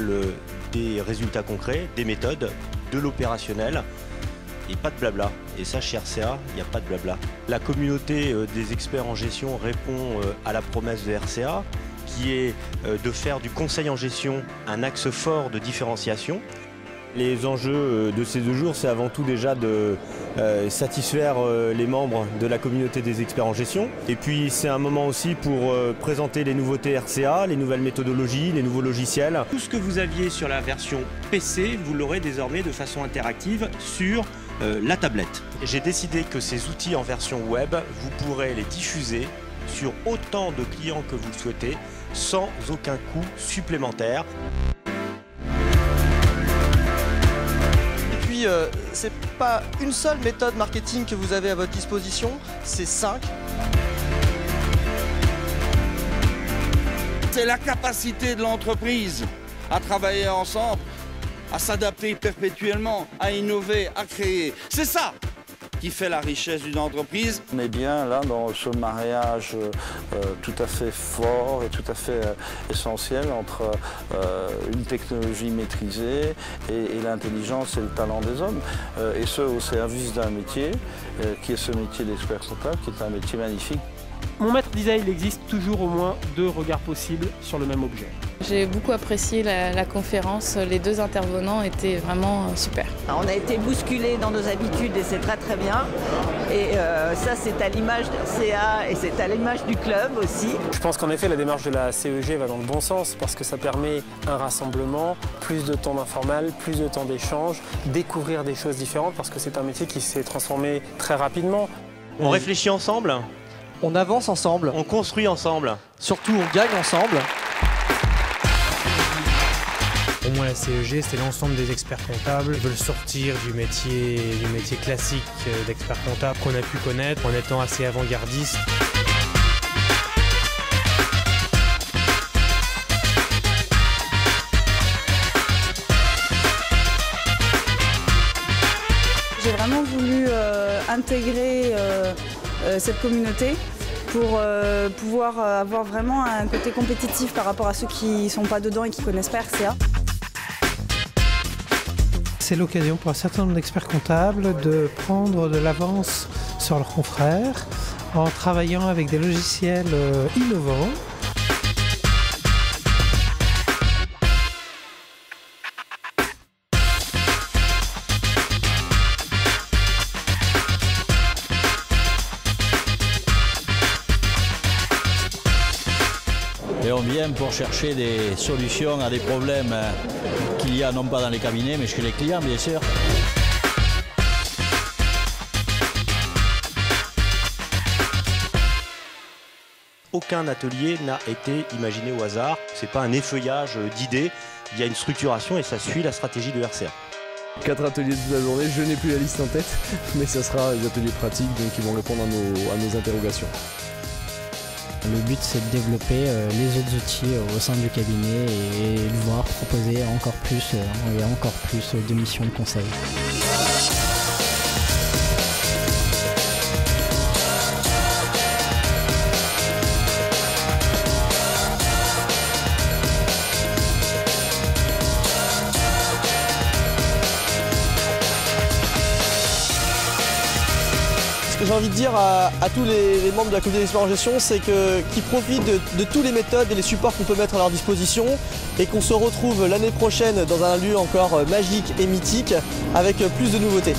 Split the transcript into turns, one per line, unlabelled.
veulent des résultats concrets, des méthodes, de l'opérationnel et pas de blabla. Et ça, chez RCA, il n'y a pas de blabla. La communauté des experts en gestion répond à la promesse de RCA, qui est de faire du conseil en gestion un axe fort de différenciation. Les enjeux de ces 2 jours, c'est avant tout déjà de satisfaire les membres de la communauté des experts en gestion. Et puis c'est un moment aussi pour présenter les nouveautés RCA, les nouvelles méthodologies, les nouveaux logiciels. Tout ce que vous aviez sur la version PC, vous l'aurez désormais de façon interactive sur la tablette. J'ai décidé que ces outils en version web, vous pourrez les diffuser sur autant de clients que vous le souhaitez, sans aucun coût supplémentaire.
C'est pas une seule méthode marketing que vous avez à votre disposition, c'est 5.
C'est la capacité de l'entreprise à travailler ensemble, à s'adapter perpétuellement, à innover, à créer. C'est ça qui fait la richesse d'une entreprise.
On est bien là dans ce mariage tout à fait fort et tout à fait essentiel entre une technologie maîtrisée et l'intelligence et le talent des hommes. Et ce au service d'un métier qui est ce métier d'expert comptable, qui est un métier magnifique.
Mon maître disait qu'il existe toujours au moins 2 regards possibles sur le même objet.
J'ai beaucoup apprécié la conférence, les 2 intervenants étaient vraiment super.
On a été bousculés dans nos habitudes et c'est très très bien. Et ça c'est à l'image de RCA et c'est à l'image du club aussi.
Je pense qu'en effet la démarche de la CEG va dans le bon sens parce que ça permet un rassemblement, plus de temps d'informel, plus de temps d'échange, découvrir des choses différentes parce que c'est un métier qui s'est transformé très rapidement.
On réfléchit ensemble,
On avance ensemble,
on construit ensemble.
surtout on gagne ensemble.
Pour moi, la CEG, c'est l'ensemble des experts comptables qui veulent sortir du métier classique d'expert comptable qu'on a pu connaître en étant assez avant-gardiste.
J'ai vraiment voulu intégrer cette communauté pour pouvoir avoir vraiment un côté compétitif par rapport à ceux qui ne sont pas dedans et qui ne connaissent pas RCA.
C'est l'occasion pour un certain nombre d'experts comptables de prendre de l'avance sur leurs confrères en travaillant avec des logiciels innovants.
Et on vient pour chercher des solutions à des problèmes qu'il y a non pas dans les cabinets mais chez les clients bien sûr.
Aucun atelier n'a été imaginé au hasard. Ce n'est pas un effeuillage d'idées, il y a une structuration et ça suit la stratégie de RCA.
4 ateliers toute la journée, je n'ai plus la liste en tête, mais ça sera des ateliers pratiques donc qui vont répondre à nos interrogations.
Le but c'est de développer les autres outils au sein du cabinet et de voir proposer encore plus de missions de conseil.
Ce que j'ai envie de dire à tous les membres de la communauté d'experts en gestion, c'est qu'ils profitent de toutes les méthodes et les supports qu'on peut mettre à leur disposition et qu'on se retrouve l'année prochaine dans un lieu encore magique et mythique avec plus de nouveautés.